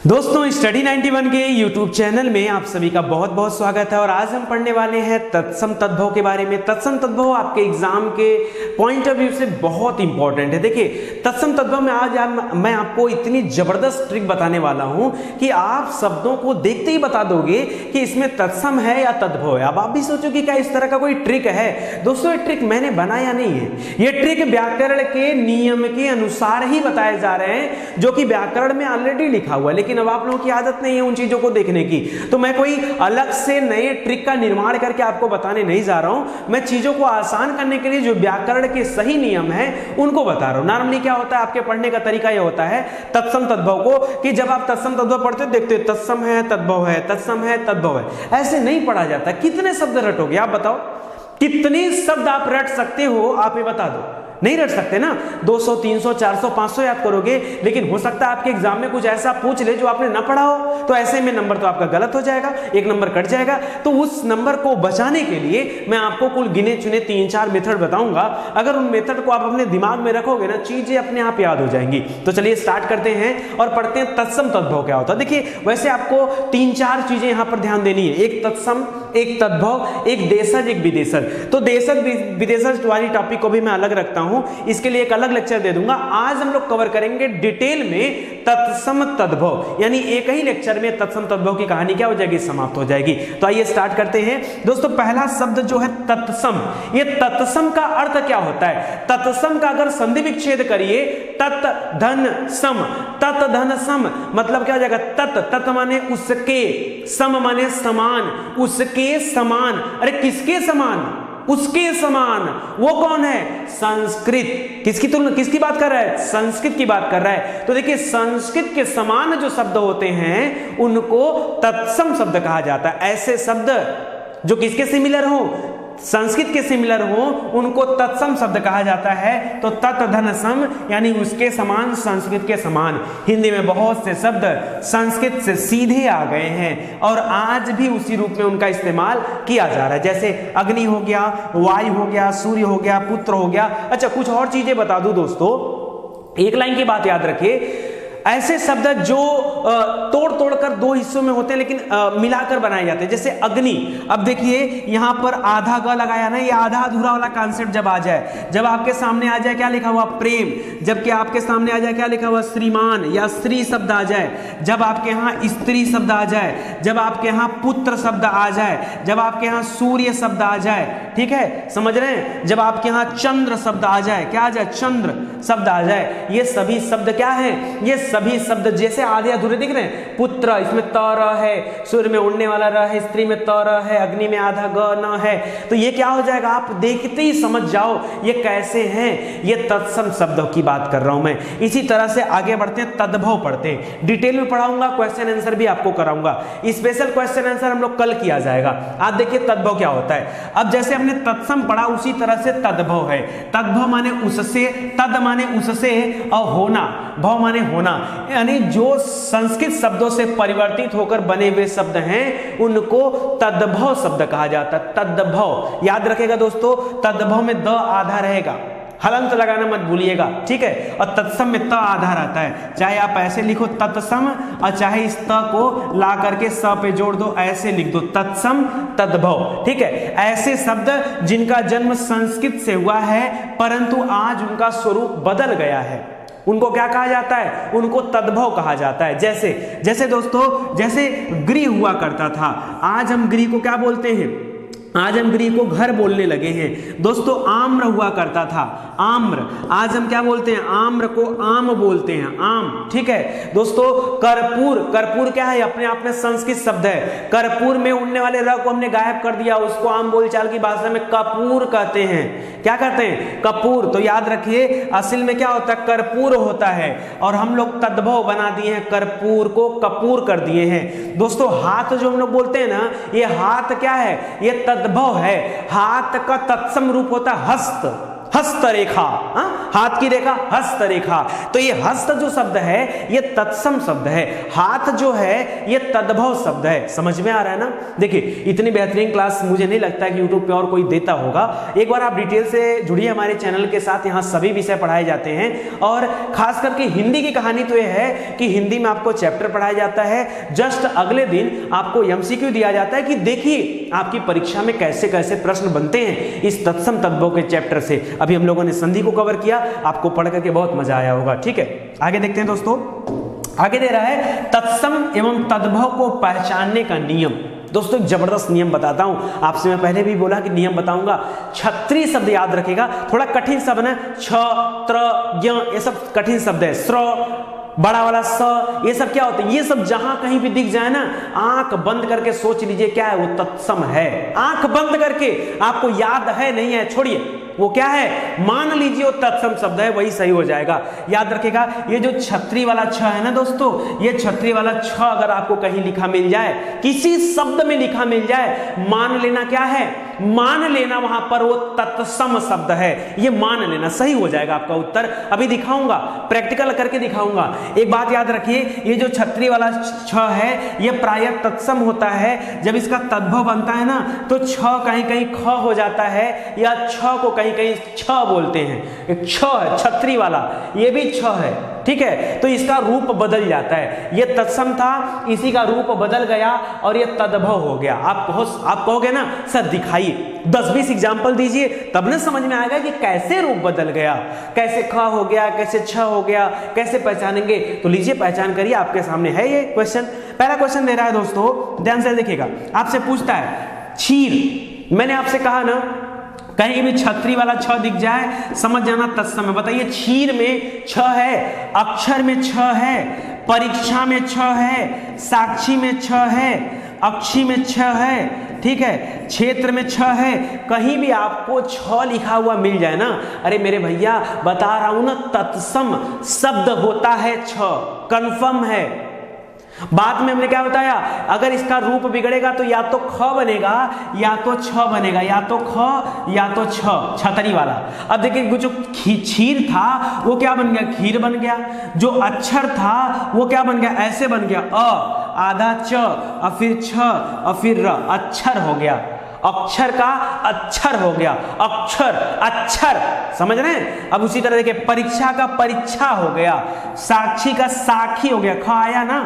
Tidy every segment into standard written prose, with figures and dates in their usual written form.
दोस्तों स्टडी 91 के YouTube channel में आप सभी का बहुत बहुत स्वागत है। और आज हम पढ़ने वाले हैं तत्सम तद्भव के बारे में। तत्सम तद्भव आपके एग्जाम के पॉइंट ऑफ व्यू से बहुत इंपॉर्टेंट है। देखिए तत्सम तद्भव में आज मैं आपको इतनी जबरदस्त ट्रिक बताने वाला हूं कि आप शब्दों को देखते ही बता दोगे कि इसमें तत्सम है या तद्भव है। अब आप भी सोचोगे क्या इस तरह का कोई ट्रिक है। दोस्तों ये ट्रिक मैंने बनाया नहीं है, ये ट्रिक व्याकरण के नियम के अनुसार ही बताए जा रहे हैं जो कि व्याकरण में ऑलरेडी लिखा हुआ है। लेकिन अब आप लोगों की आदत नहीं है उन चीजों को देखने की, तो मैं कोई अलग से नए ट्रिक का निर्माण करके आपको बताने नहीं जा रहा हूं। मैं चीजों को आसान करने के लिए जो व्याकरण के सही नियम है उनको बता रहा हूं। नॉर्मली क्या होता है, आपके पढ़ने का तरीका यह होता है तत्सम तद्भव को, कि जब आप तत्सम तद्भव पढ़ते हो देखते हो तत्सम है तद्भव है, तत्सम है तद्भव है, ऐसे नहीं पढ़ा जाता। कितने शब्द रटोगे आप बताओ, कितने शब्द आप रट सकते हो, आप ये बता दो। नहीं रट सकते ना, 200 300 400 500 याद करोगे, लेकिन हो सकता है आपके एग्जाम में कुछ ऐसा पूछ ले जो आपने ना पढ़ा हो, तो ऐसे में नंबर तो आपका गलत हो जाएगा, एक नंबर कट जाएगा। तो उस नंबर को बचाने के लिए मैं आपको कुल गिने चुने 3-4 मेथड बताऊंगा। अगर उन मेथड को आप अपने दिमाग में रखोगे ना, चीजें अपने आप याद हो जाएंगी। तो चलिए स्टार्ट करते हैं और पढ़ते हैं तत्सम तद्भव क्या होता है। देखिए वैसे आपको 3-4 चीजें यहां पर ध्यान देनी है, एक तत्सम, एक तद्भव, एक देशज, एक विदेशज। तो देशज विदेशज वाली टॉपिक को भी मैं अलग रखता हूं, इसके लिए एक अलग लेक्चर दे दूंगा। आज हम लोग कवर करेंगे डिटेल में तत्सम तद्भव, यानी एक ही लेक्चर में तत्सम तद्भव की कहानी क्या हो जाएगी, समाप्त हो जाएगी। तो आइए स्टार्ट करते हैं। दोस्तों पहला शब्द जो है तत्सम, ये तत्सम का अर्थ क्या होता है। तत्सम का अगर संधि विच्छेद करिए, तत् धन सम, तत् धन सम मतलब क्या हो जाएगा, तत् माने उसके, सम माने समान, उसके समान। अरे किसके समान, उसके समान। वो कौन है, संस्कृत। किसकी तुलना, किसकी बात कर रहा है, संस्कृत की बात कर रहा है। तो देखिए संस्कृत के समान जो शब्द होते हैं उनको तत्सम शब्द कहा जाता है। ऐसे शब्द जो किसके सिमिलर हो, संस्कृत के सिमिलर हो, उनको तत्सम शब्द कहा जाता है। तो तत् धन सम यानी उसके समान, संस्कृत के समान। हिंदी में बहुत से शब्द संस्कृत से सीधे आ गए हैं और आज भी उसी रूप में उनका इस्तेमाल किया जा रहा है। जैसे अग्नि हो गया, वायु हो गया, सूर्य हो गया, पुत्र हो गया। अच्छा कुछ और चीजें बता दूं दोस्तों, एक लाइन की बात याद रखिए, ऐसे शब्द जो तोड़ तोड़कर दो हिस्सों में होते हैं लेकिन मिलाकर बनाए जाते हैं। जैसे अग्नि, अब देखिए यहां पर आधा ग लगाया ना, ये आधा अधूरा वाला कॉन्सेप्ट जब आ जाए, जब आपके सामने आ जाए क्या लिखा हुआ, प्रेम, जबकि आपके सामने आ जाए क्या लिखा हुआ, श्रीमान या स्त्री शब्द आ जाए, जब आपके यहाँ स्त्री शब्द आ जाए, जब आपके यहाँ पुत्र शब्द आ जाए, जब आपके यहाँ सूर्य शब्द आ जाए, ठीक है समझ रहे हैं, जब आपके यहाँ चंद्र शब्द आ जाए, क्या आ जाए, चंद्र शब्द आ जाए, ये सभी शब्द क्या है, ये सभी शब्द जैसे आधे अधूरे दिख रहे हैं। पुत्र इसमें त र है, सूर्य में उड़ने वाला र है, स्त्री में त र है, अग्नि में आधा ग न है। तो ये क्या हो जाएगा, आप देखते ही समझ जाओ ये कैसे हैं, ये तत्सम शब्दों की बात कर रहा हूं मैं। इसी तरह से आगे बढ़ते हैं, तद्भव पढ़ते हैं, डिटेल में पढ़ाऊंगा, क्वेश्चन आंसर भी आपको कराऊंगा। स्पेशल क्वेश्चन आंसर हम लोग कल किया जाएगा। आज देखिए तद्भव क्या होता है। अब जैसे हमने तत्सम पढ़ा उसी तरह से तद्भव है। तद्भव माने उससे, तद माने उससे और होना, भव माने होना, यानी जो संस्कृत शब्दों से परिवर्तित होकर बने हुए शब्द हैं उनको तद्भव शब्द कहा जाता है। तद्भव याद रखेगा दोस्तों, तद्भव में द आधा रहेगा, हलंत लगाना मत भूलिएगा, ठीक है। और तत्सम में त आधा रहता है, चाहे आप ऐसे लिखो तत्सम और चाहे इस त को ला करके स पे जोड़ दो, ऐसे लिख दो तत्सम तद्भव, ठीक है। ऐसे शब्द जिनका जन्म संस्कृत से हुआ है परंतु आज उनका स्वरूप बदल गया है, उनको क्या कहा जाता है, उनको तद्भव कहा जाता है। जैसे दोस्तों, जैसे गृह हुआ करता था, आज हम गृह को क्या बोलते हैं, आज हम गृह को घर बोलने लगे हैं। दोस्तों आम्र हुआ करता था, आम्र, आज हम क्या बोलते हैं, आम्र को आम बोलते हैं, आम, ठीक है। दोस्तों कर्पूर, कर्पूर क्या है, अपने आप में संस्कृत शब्द है। कर्पूर में उड़ने वाले र को हमने गायब कर दिया, उसको आम बोलचाल की भाषा में कपूर कहते हैं। क्या कहते हैं, कपूर। तो याद रखिए असल में क्या होता है, कर्पूर होता है और हम लोग तद्भव बना दिए हैं, कर्पूर को कपूर कर दिए हैं। दोस्तों हाथ जो हम लोग बोलते हैं ना, ये हाथ क्या है, ये तद्भव है। हाथ का तत्सम रूप होता है हस्त, हस्तरेखा, हाथ की रेखा हस्तरेखा। तो ये हस्त जो शब्द है ये तत्सम शब्द है, हाथ जो है ये तद्भव शब्द है। समझ में आ रहा है ना? देखिए इतनी बेहतरीन क्लास मुझे नहीं लगता कि यूट्यूब पे और कोई देता होगा। एक बार आप डिटेल से जुड़िए हमारे चैनल के साथ, यहाँ सभी विषय पढ़ाए जाते हैं और खास करके हिंदी की कहानी तो यह है कि हिंदी में आपको चैप्टर पढ़ाया जाता है, जस्ट अगले दिन आपको एमसीक्यू दिया जाता है कि देखिए आपकी परीक्षा में कैसे कैसे प्रश्न बनते हैं इस तत्सम तद्भव के चैप्टर से। अभी हम लोगों ने संधि को कवर किया, आपको पढ़ करके बहुत मजा आया होगा। ठीक है, आगे देखते हैं दोस्तों। आगे दे रहा है तत्सम एवं तद्भव को पहचानने का नियम। दोस्तों एक जबरदस्त नियम बताता हूं आपसे, मैं पहले भी बोला कि नियम बताऊंगा। छत्री शब्द याद रखेगा, थोड़ा कठिन शब्द है, छ त्र ज्ञ ये सब कठिन शब्द है। स्र बड़ा वाला स ये सब क्या होते हैं? ये सब जहां कहीं भी दिख जाए ना, आंख बंद करके सोच लीजिए क्या है, वो तत्सम है। आंख बंद करके, आपको याद है नहीं है छोड़िए, वो क्या है मान लीजिए वो तत्सम शब्द है, वही सही हो जाएगा। याद रखेगा ये जो छत्री वाला छ है ना दोस्तों, ये छत्री वाला छ अगर आपको कहीं लिखा मिल जाए, किसी शब्द में लिखा मिल जाए, मान लेना क्या है, मान लेना वहां पर वो तत्सम शब्द है, ये मान लेना, सही हो जाएगा आपका उत्तर। अभी दिखाऊंगा, प्रैक्टिकल करके दिखाऊंगा। एक बात याद रखिए, ये जो छत्री वाला छ है ये प्रायः तत्सम होता है। जब इसका तद्भव बनता है ना तो छ कहीं कहीं ख हो जाता है, या छ को कहीं कहीं छ बोलते हैं। एक छ है छत्री वाला, ये भी छ है, ठीक है, तो इसका रूप बदल जाता है। ये तत्सम था, इसी का रूप बदल गया और ये तद्भव हो गया। आप कहोगे ना सर दिखाइए, 10-20 एग्जाम्पल दीजिए, तब ना समझ में आएगा कि कैसे रूप बदल गया, कैसे ख हो गया, कैसे छ हो गया, कैसे पहचानेंगे। तो लीजिए पहचान करिए, आपके सामने है ये क्वेश्चन। पहला क्वेश्चन दे रहा है दोस्तों, ध्यान से देखिएगा, आपसे पूछता है क्षीर। मैंने आपसे कहा ना कहीं भी छत्री वाला छ दिख जाए समझ जाना तत्सम है। बताइए क्षीर में छ है, अक्षर में छ है, परीक्षा में छ है, साक्षी में छ है, अक्षी में छ है, ठीक है, क्षेत्र में छ है। कहीं भी आपको छ लिखा हुआ मिल जाए ना, अरे मेरे भैया बता रहा हूं ना तत्सम शब्द होता है छ, कंफर्म है। बाद में हमने क्या बताया, अगर इसका रूप बिगड़ेगा तो या तो ख बनेगा या तो छ बनेगा, या तो ख या तो छ, छतरी वाला। अब देखिए जो क्षीर था वो क्या बन गया, खीर बन गया। जो अक्षर था वो क्या बन गया, ऐसे बन गया, अ आधा च और फिर छ और फिर र, अक्षर हो गया। अक्षर का अक्षर हो गया, अक्षर अक्षर, समझ रहे हैं। अब उसी तरह देखिए परीक्षा का परीक्षा हो गया, साक्षी का साखी हो गया, ख आया ना,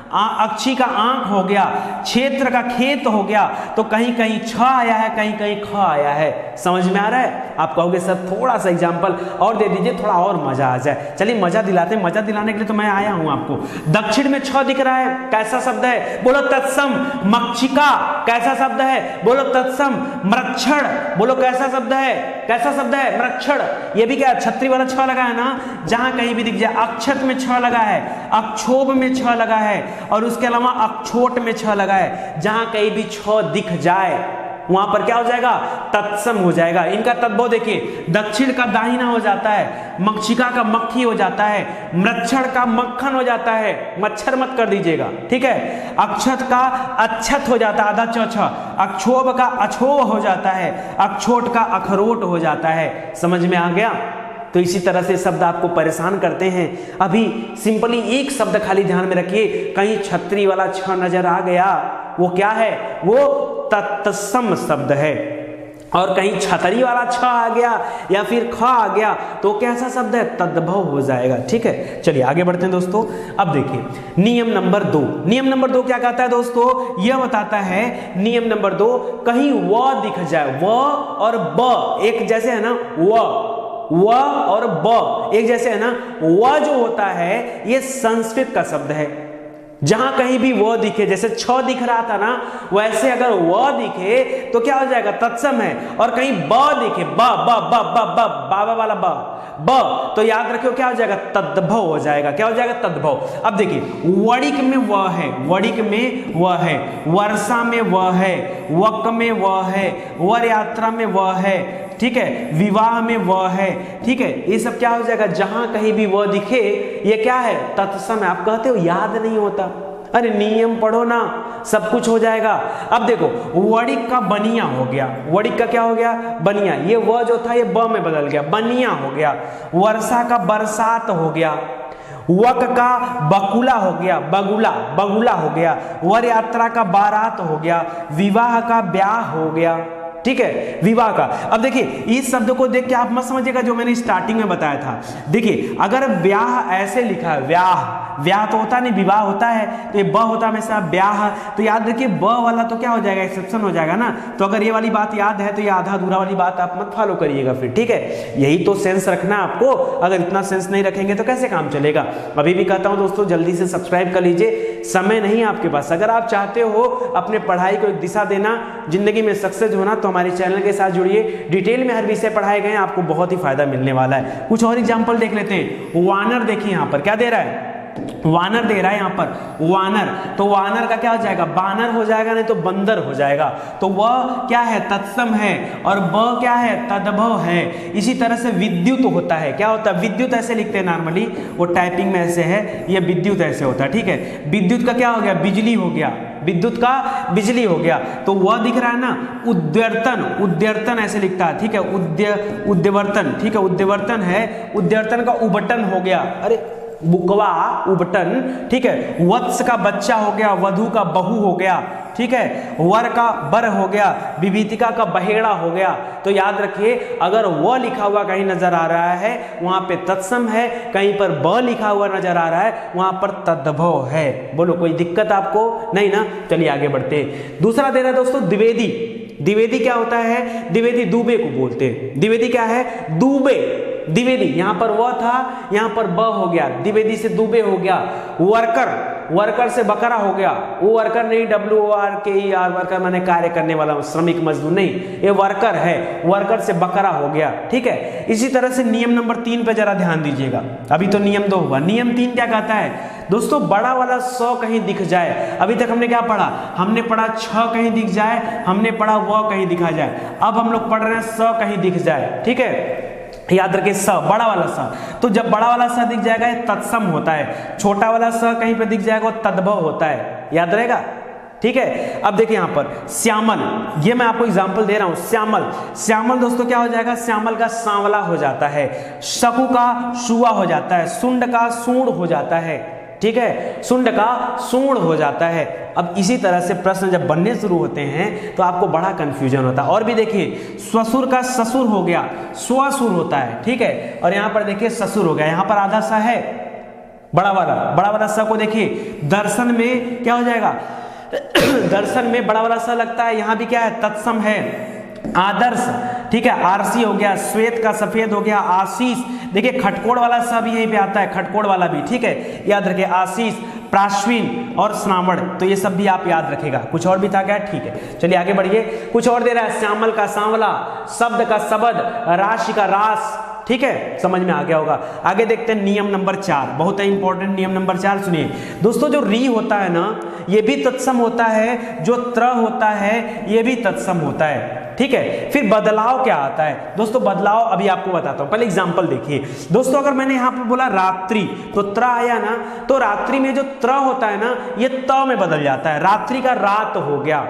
अक्षी का आंख हो गया, क्षेत्र का खेत हो गया। तो कहीं कहीं छ आया है, कहीं कहीं ख आया है। समझ में आ रहा है? आप कहोगे सर थोड़ा सा एग्जांपल और दे दीजिए, थोड़ा और मजा आ जाए। चलिए मजा दिलाते हैं, मजा दिलाने के लिए तो मैं आया हूं आपको। दक्षिण में छ दिख रहा है, कैसा शब्द है, बोलो तत्सम। मक्षिका कैसा शब्द है, बोलो तत्सम। मृक्षण बोलो कैसा शब्द है, कैसा शब्द है, मृक्षण। ये भी क्या छत्री वाला छ लगा है ना, जहां कहीं भी दिख जाए। अक्षत में छ लगा है, अक्षोभ में छ लगा है, और उसके अलावा अक्षोट में छ लगा है। जहां कहीं भी छ दिख जाए वहां पर क्या हो जाएगा, तत्सम हो जाएगा। इनका तद्भव देखिए, दक्षिण का दाहिना हो जाता है, मक्षिका का मक्खी हो जाता है, मृक्षण का मक्खन हो जाता है, मच्छर मत कर दीजिएगा, ठीक है। अक्षत का अच्छत हो जाता है, आधा च छ। अक्षोभ का अछोभ हो जाता है, अक्षोट का अखरोट हो जाता है। समझ में आ गया? तो इसी तरह से शब्द आपको परेशान करते हैं। अभी सिंपली एक शब्द खाली ध्यान में रखिए, कहीं छत्री वाला छ नजर आ गया, वो क्या है, वो तत्सम शब्द है। और कहीं छतरी वाला छ आ गया या फिर ख आ गया तो कैसा शब्द है, तद्भव हो जाएगा, ठीक है। चलिए आगे बढ़ते हैं दोस्तों। अब देखिए नियम नंबर 2। नियम नंबर 2 क्या कहता है दोस्तों, यह बताता है नियम नंबर 2, कहीं व दिख जाए, व और ब एक जैसे है ना, व और ब एक जैसे है ना। व जो होता है ये संस्कृत का शब्द है। जहां कहीं भी वो दिखे, जैसे छ दिख रहा था ना, वैसे अगर वो दिखे तो क्या हो जाएगा, तत्सम है। और कहीं ब दिखे, ब ब ब ब ब बाबा वाला ब, तो याद रखियो क्या हो जाएगा, तद्भव हो जाएगा। क्या हो जाएगा, तद्भव। अब देखिए वणिक में वह है, वणिक में वह है, वर्षा में वह है, वक में वह है, वर यात्रा में वह है, ठीक है, विवाह में वह है, ठीक है। ये सब क्या हो जाएगा, जहां कहीं भी वह दिखे ये क्या है, तत्सम है। आप कहते हो याद नहीं होता, अरे नियम पढ़ो ना, सब कुछ हो जाएगा। अब देखो वड़िक का बनिया हो गया, वड़िक का क्या हो गया, बनिया, ये व जो था ये ब में बदल गया, बनिया हो गया। वर्षा का बरसात हो गया, वक का बकुला हो गया, बगुला, बगुला हो गया। वर यात्रा का बारात हो गया, विवाह का ब्याह हो गया, ठीक है, विवाह का। अब देखिए इस शब्द को देख के आप मत समझिएगा जो मैंने स्टार्टिंग में बताया था। देखिए अगर ब्याह ऐसे लिखा है, व्याह, व्याह तो होता नहीं, विवाह होता है, तो ये ब होता हमेशा ब्याह, तो याद रखिए ब वाला तो क्या हो जाएगा, एक्सेप्शन हो जाएगा ना। तो अगर ये वाली बात याद है तो ये आधा अधूरा वाली बात आप मत फॉलो करिएगा फिर, ठीक है। यही तो सेंस रखना आपको, अगर इतना सेंस नहीं रखेंगे तो कैसे काम चलेगा। अभी भी कहता हूं दोस्तों जल्दी से सब्सक्राइब कर लीजिए, समय नहीं है आपके पास। अगर आप चाहते हो अपने पढ़ाई को एक दिशा देना, जिंदगी में सक्सेस होना, तो हमारे चैनल के साथ जुड़िए। डिटेल में हर विषय पढ़ाए गए हैं, आपको बहुत ही फायदा मिलने वाला है। कुछ और एग्जांपल देख लेते हैं। वानर देखिए यहाँ पर क्या दे रहा है, वानर दे रहा है यहाँ पर, वानर, तो वानर का क्या हो जाएगा, बानर हो जाएगा, नहीं तो बंदर हो जाएगा। तो वह क्या है, तत्सम है, और ब क्या है, तद्भव है। इसी तरह से विद्युत होता है, क्या होता है, विद्युत ऐसे लिखते हैं नॉर्मली, वो टाइपिंग में ऐसे है, ये विद्युत ऐसे होता है, ठीक है। विद्युत का क्या हो गया, बिजली हो गया, विद्युत का बिजली हो गया। तो वह दिख रहा है ना, उद्यवर्तन, उद्यवर्तन ऐसे लिखता है, ठीक है, उद्यवर्तन, ठीक है, उद्यवर्तन है। उद्यवर्तन का उबटन हो गया, अरे बुकवा, उबटन, ठीक है। वत्स का बच्चा हो गया, वधु का बहू हो गया, ठीक है। वर का बर हो गया, विभीतिका का बहेड़ा हो गया। तो याद रखिए अगर व लिखा हुआ कहीं नजर आ रहा है वहां पे तत्सम है, कहीं पर ब लिखा हुआ नजर आ रहा है वहां पर तद्भव है। बोलो कोई दिक्कत आपको नहीं ना। चलिए आगे बढ़ते हैं। दूसरा दे रहा है दोस्तों द्विवेदी। द्विवेदी क्या होता है, द्विवेदी दूबे को बोलते हैं। द्विवेदी क्या है, दूबे, द्विवेदी, यहां पर वह था, यहां पर ब हो गया, द्विवेदी से दूबे हो गया। वर्कर, वर्कर से बकरा हो गया, वो वर्कर नहीं, WORKER, वर्कर माने कार्य करने वाला, श्रमिक मजदूर नहीं, ये वर्कर है, वर्कर से बकरा हो गया, ठीक है। इसी तरह से नियम नंबर 3 पे जरा ध्यान दीजिएगा, अभी तो नियम 2 हुआ। नियम 3 क्या कहता है दोस्तों, बड़ा वाला स कहीं दिख जाए। अभी तक हमने क्या पढ़ा, हमने पढ़ा छ कहीं दिख जाए, हमने पढ़ा व कहीं दिखा जाए, अब हम लोग पढ़ रहे हैं स कहीं दिख जाए, ठीक है। याद रखिए स, बड़ा वाला स, तो जब बड़ा वाला स दिख जाएगा ये तत्सम होता है, छोटा वाला स कहीं पे दिख जाएगा वो तद्भव होता है, याद रहेगा, ठीक है। अब देखिए यहाँ पर श्यामल, ये मैं आपको एग्जांपल दे रहा हूं, श्यामल, श्यामल दोस्तों क्या हो जाएगा, श्यामल का सांवला हो जाता है, शकु का शुआ हो जाता है, सुंड का सूंड हो जाता है, ठीक है, सुंड का सूंड हो जाता है। अब इसी तरह से प्रश्न जब बनने शुरू होते हैं तो आपको बड़ा कंफ्यूजन होता है। और भी देखिए ससुर का ससुर हो गया, स्वसुर होता है, ठीक है। और यहाँ पर देखिए ससुर हो गया, यहाँ पर आधा सा है, बड़ा वाला सा को देखिए। दर्शन में क्या हो जाएगा, दर्शन में बड़ा वाला सा लगता है, यहाँ भी क्या है, तत्सम है। आदर्श, ठीक है, आरसी हो गया, श्वेत का सफेद हो गया, आशीष, देखिए खटकोड़ वाला सा भी यहीं पे आता है, खटकोड़ वाला भी, ठीक है, याद रखिए। आशीष, प्राश्विन और श्रावण, तो ये सब भी आप याद रखेगा। कुछ और भी था क्या, ठीक है, चलिए आगे बढ़िए। कुछ और दे रहा है, श्यामल का सांवला, शब्द का शब्द, राशि का रास, ठीक है, समझ में आ गया होगा। आगे देखते हैं नियम नंबर 4, बहुत ही इंपॉर्टेंट नियम नंबर 4 सुनिए दोस्तों। जो री होता है ना ये भी तत्सम होता है, जो त्र होता है ये भी तत्सम होता है, ठीक है। फिर बदलाव क्या आता है दोस्तों, बदलाव अभी आपको बताता हूं, पहले एग्जांपल देखिए दोस्तों। अगर मैंने यहां पर बोला रात्रि तो त्र आया ना, तो रात्रि में जो त्र होता है ना ये त में बदल जाता है, रात्रि का रात हो गया।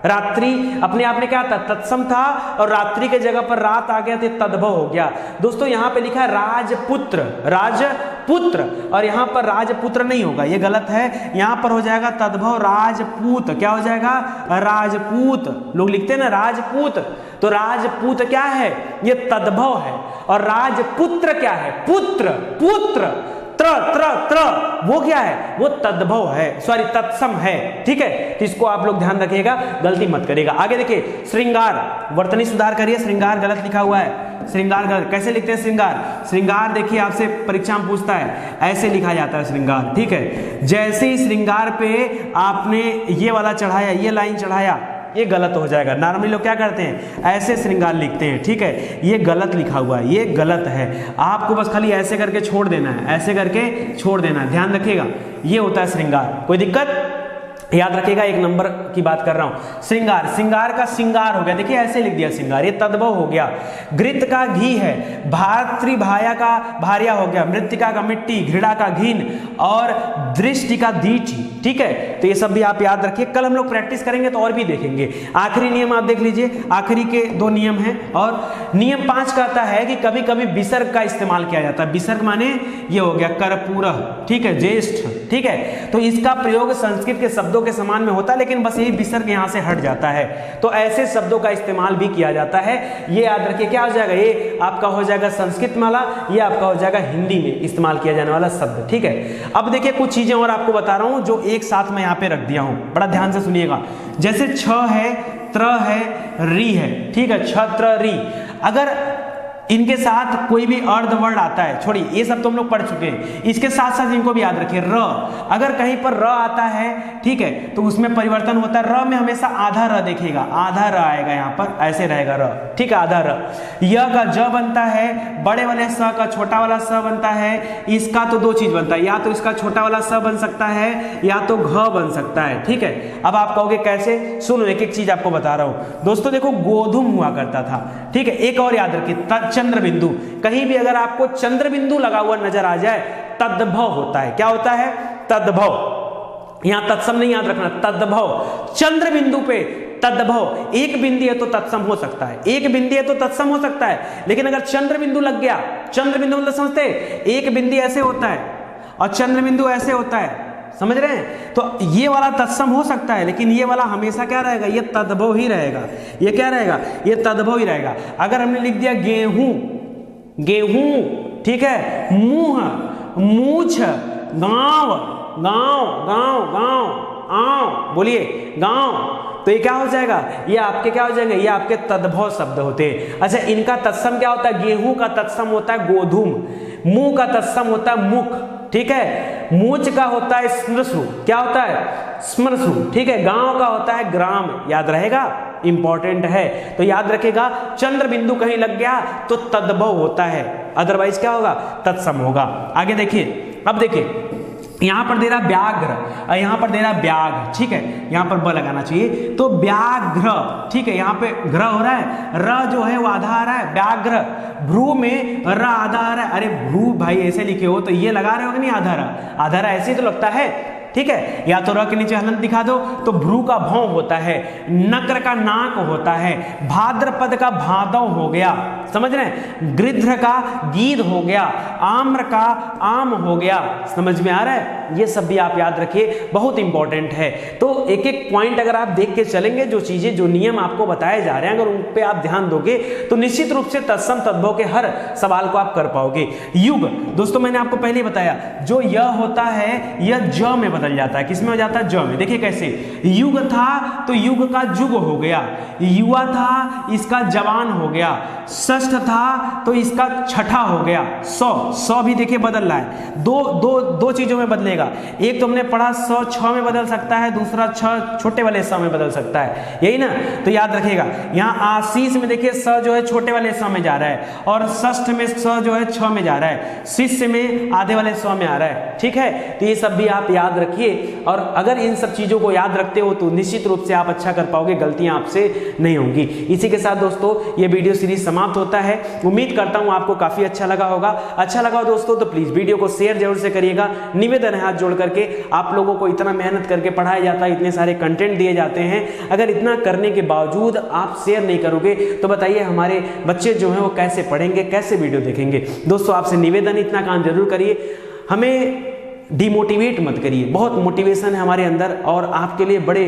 रात्रि अपने आप में क्या था, तत्सम था, और रात्रि के जगह पर रात आ गया तो तद्भव हो गया। दोस्तों यहाँ पे लिखा है राजपुत्र, राजपुत्र, और यहाँ पर राजपुत्र नहीं होगा, ये गलत है, यहाँ पर हो जाएगा तद्भव राजपूत। क्या हो जाएगा, राजपूत, लोग लिखते हैं ना राजपूत, तो राजपूत क्या है, ये तद्भव है। और राजपुत्र क्या है, पुत्र, पुत्र, त्र त्र त्र वो क्या है, वो तद्भव है, सॉरी तत्सम है, ठीक है। तो इसको आप लोग ध्यान रखिएगा, गलती मत करिएगा। आगे देखिए श्रृंगार, वर्तनी सुधार करिए, श्रृंगार गलत लिखा हुआ है, श्रृंगार गलत, कैसे लिखते हैं श्रृंगार, श्रृंगार देखिए आपसे परीक्षा में पूछता है, ऐसे लिखा जाता है श्रृंगार, ठीक है। जैसे ही श्रृंगार पे आपने ये वाला चढ़ाया, ये लाइन चढ़ाया, ये गलत हो जाएगा। नॉर्मली लोग क्या करते हैं, ऐसे श्रृंगार लिखते हैं, ठीक है, ये गलत लिखा हुआ है, ये गलत है। आपको बस खाली ऐसे करके छोड़ देना है, ऐसे करके छोड़ देना है, ध्यान रखिएगा, ये होता है श्रृंगार। कोई दिक्कत, याद रखिएगा 1 नंबर की बात कर रहा हूं। श्रृंगार, श्रृंगार का श्रृंगार हो गया, देखिए ऐसे लिख दिया श्रृंगार, ये तद्भव हो गया। घृत का घी है, भातृभाया का भार्या हो गया, मृत्तिका का मिट्टी, घृणा का घीन और दृष्टि का दीठी। ठीक है, तो ये सब भी आप याद रखिए, कल हम लोग प्रैक्टिस करेंगे तो और भी देखेंगे। आखिरी नियम आप देख लीजिए, आखिरी के 2 नियम हैं। और नियम 5 कहता है कि कभी कभी विसर्ग का इस्तेमाल किया जाता है। विसर्ग माने ये हो गया कर्पूरः, ठीक है, ज्येष्ठ, ठीक है, तो इसका प्रयोग संस्कृत के शब्दों के समान में होता है, लेकिन बस यही विसर्ग यहां से हट जाता है। तो ऐसे शब्दों का इस्तेमाल भी किया जाता है। ये याद रखिए, क्या हो जाएगा, ये आपका हो जाएगा संस्कृत वाला, ये आपका हो जाएगा हिंदी में इस्तेमाल किया जाने वाला शब्द। ठीक है, अब देखिए कुछ चीजें और आपको बता रहा हूं जो एक साथ मैं यहां पे रख दिया हूं, बड़ा ध्यान से सुनिएगा। जैसे छ है, त्र है, री है, ठीक है, छत्र री, अगर इनके साथ कोई भी अर्ध वर्ड आता है, छोड़िए ये सब तो हम लोग पढ़ चुके हैं, इसके साथ साथ इनको भी याद रखिए। र, अगर कहीं पर र आता है, ठीक है, तो उसमें परिवर्तन होता है। र में हमेशा आधा र देखेगा, आधा र आएगा यहाँ पर, ऐसे रहेगा र, ठीक है, आधा र। य का ज बनता है, बड़े वाले स का छोटा वाला स बनता है। इसका तो 2 चीज बनता है, या तो इसका छोटा वाला स बन सकता है या तो घ बन सकता है। ठीक है, अब आप कहोगे कैसे, सुनो एक एक चीज आपको बता रहा हूं दोस्तों। देखो गोधुम हुआ करता था, ठीक है, एक और याद रखिए, चंद्र बिंदु, कहीं भी अगर आपको चंद्र बिंदु लगा हुआ नजर आ जाए, तद्भव होता है। क्या होता है, तद्भव। यहां तत्सम नहीं याद रखना, तद्भव। चंद्र बिंदु पे तद्भव, एक बिंदी है तो तत्सम हो सकता है, एक बिंदी है तो तत्सम हो सकता है, लेकिन अगर चंद्र बिंदु लग गया, चंद्र बिंदु मतलब समझते, एक बिंदी ऐसे होता है और चंद्र बिंदु ऐसे होता है, समझ रहे हैं, तो ये वाला तत्सम हो सकता है, लेकिन ये वाला हमेशा क्या रहेगा, ये तद्भव ही रहेगा। ये क्या रहेगा, ये तद्भव ही रहेगा। अगर हमने लिख दिया गेहूं, गेहूं, ठीक है, मुंह, मूछ, गांव, गांव, गांव, गांव, आव, बोलिए गांव, तो ये क्या हो जाएगा, ये आपके क्या हो जाएंगे, ये आपके तद्भव शब्द होते हैं। अच्छा, इनका तत्सम क्या होता है, गेहूं का तत्सम होता है गोधूम, मुंह का तत्सम होता है मुख, ठीक है, मूच का होता है स्मृसु, क्या होता है, स्मृसु, ठीक है, गांव का होता है ग्राम, याद रहेगा, इंपॉर्टेंट है। तो याद रखेगा, चंद्र बिंदु कहीं लग गया तो तद्भव होता है, अदरवाइज क्या होगा, तत्सम होगा। आगे देखिए, अब देखिए यहां पर दे रहा व्याघ्र और यहां पर दे रहा व्याघ, ठीक है, यहां पर ब लगाना चाहिए, तो व्याघ्र, ठीक है, यहां पे घ्र हो रहा है, र जो है वो आधा आ रहा है, व्याघ्र, भ्रू में र आधा आ रहा है, अरे भ्रू भाई ऐसे लिखे हो तो ये लगा रहे हो कि नहीं, आधा र, आधा र ऐसे ही तो लगता है, ठीक है, या तो र के नीचे हलंत दिखा दो, तो भ्रू का भौं होता है, नक्र का नाक होता है, भाद्रपद का भादव हो गया, समझ रहे हैं, गृध्र का गीध हो गया, आम्र का आम हो गया, समझ में आ रहा है, ये सब भी आप याद रखिए, बहुत इंपॉर्टेंट है। तो एक एक पॉइंट अगर आप देख के चलेंगे, जो चीजें जो नियम आपको बताए जा रहे हैं, अगर उन पे आप ध्यान दोगे तो निश्चित रूप से तत्सम तद्भव के हर सवाल को आप कर पाओगे। युग, दोस्तों मैंने आपको पहले बताया, जो य होता है यह ज में बदल जाता है, किसमें हो जाता है, ज में। देखिए कैसे, युग था तो युग का जुग हो गया, युवा था इसका जवान हो गया, षष्ठ था तो इसका छठा हो गया, सौ भी देखिए बदल रहा है, दो चीजों में बदलेगा, एक तो हमने पढ़ा 100 6 में बदल सकता है, दूसरा 6 छोटे वाले स में बदल सकता है, यही ना, तो याद रखिएगा। यहाँ आशीष में देखिए स जो है छोटे वाले स में जा रहा है, और षष्ठ में स जो है 6 में जा रहा है, शिष्य में आधे वाले 100 में आ रहा है, ठीक है, तो ये सब भी आप याद रखिए, और अगर इन सब चीजों को याद रखते हो तो निश्चित रूप से आप अच्छा कर पाओगे, गलतियां आपसे नहीं होंगी। इसी के साथ दोस्तों ये वीडियो सीरीज समाप्त होता है, उम्मीद करता हूं आपको काफी अच्छा लगा होगा। अच्छा लगा हो दोस्तों तो प्लीज वीडियो को शेयर जरूर से करिएगा। निवेदन है हाथ जोड़ करके, आप लोगों को इतना मेहनत करके पढ़ाया जाता है, इतने सारे कंटेंट दिए जाते हैं, अगर इतना करने के बावजूद आप शेयर नहीं करोगे तो बताइए हमारे बच्चे जो हैं वो कैसे पढ़ेंगे, कैसे वीडियो देखेंगे। दोस्तों आपसे निवेदन, इतना काम जरूर करिए, हमें डिमोटिवेट मत करिए, बहुत मोटिवेशन है हमारे अंदर और आपके लिए बड़े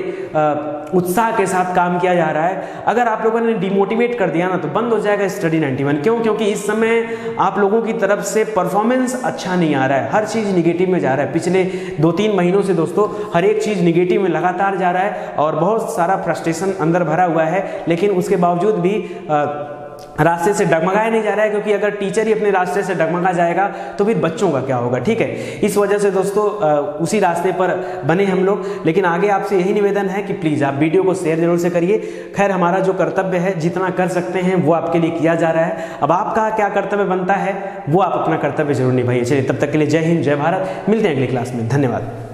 उत्साह के साथ काम किया जा रहा है। अगर आप लोगों ने डिमोटिवेट कर दिया ना तो बंद हो जाएगा स्टडी 91। क्यों? क्योंकि इस समय आप लोगों की तरफ से परफॉर्मेंस अच्छा नहीं आ रहा है, हर चीज़ निगेटिव में जा रहा है। पिछले 2-3 महीनों से दोस्तों हर एक चीज़ निगेटिव में लगातार जा रहा है और बहुत सारा फ्रस्ट्रेशन अंदर भरा हुआ है, लेकिन उसके बावजूद भी रास्ते से डगमगाया नहीं जा रहा है, क्योंकि अगर टीचर ही अपने रास्ते से डगमगा जाएगा तो फिर बच्चों का क्या होगा। ठीक है, इस वजह से दोस्तों उसी रास्ते पर बने हम लोग, लेकिन आगे आपसे यही निवेदन है कि प्लीज़ आप वीडियो को शेयर जरूर से करिए। खैर हमारा जो कर्तव्य है, जितना कर सकते हैं वो आपके लिए किया जा रहा है। अब आपका क्या कर्तव्य बनता है वो आप अपना कर्तव्य जरूर निभाइए। चलिए तब तक के लिए जय हिंद, जय भारत, मिलते हैं अगली क्लास में, धन्यवाद।